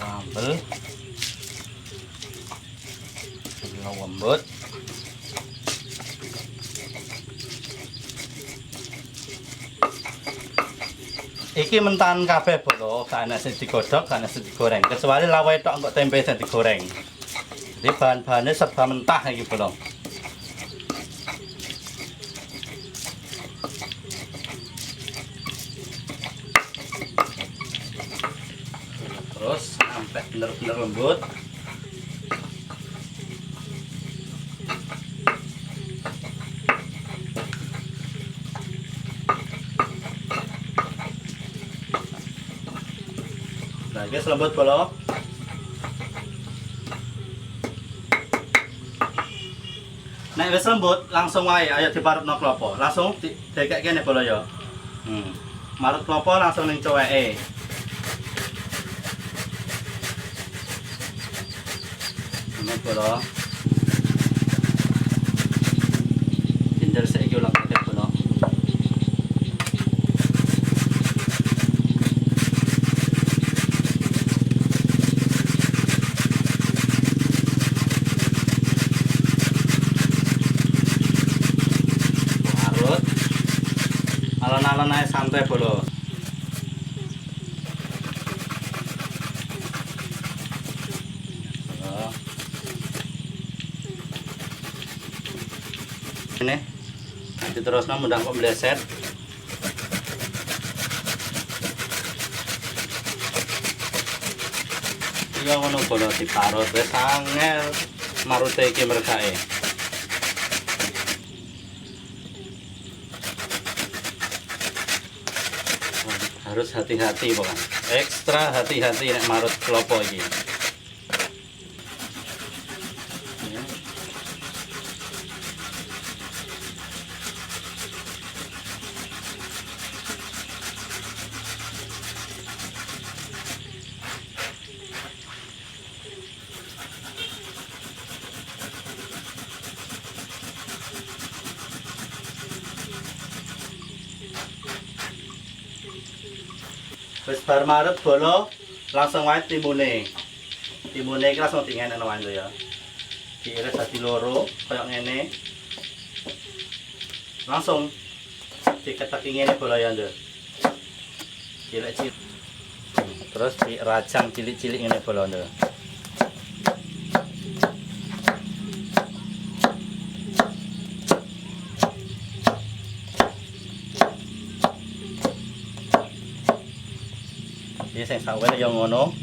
Sambel lembut. Iki mentahan kabeh bolo, gak ana sing digodhog, gak ana sing digoreng. Kecuali lawai tok engko tempe sing digoreng. Jadi bahan-bahannya serba mentah iki bolo. Terus sampai bener-bener lembut. Nah, guys, lembut bolo. Nek wis lembut, langsung wae ayo diparutno klopo. Langsung dikek kene bolo ya. Marut klopo langsung ning cuweke. Ini bolo. Tinder saiki ulang kek bolo. Alon-alon aja santai bolo. Ini nanti terus mudah kok meleset. Iya ngono bolo diparut wis angel marute iki mergae. Harus hati-hati pokoknya, ekstra hati-hati nek marut klopo iki. Wis bar marut bolo, langsung wae timune. Timune iki langsung dingenekno wae ya. Diiris dadi loro koyo ngene. Langsung diketeki ngene bolo ya, Nduk. Cilik-cilik. Terus dirajang cilik-cilik ngene bolo, Nduk. Ini sing sawel yang ngono.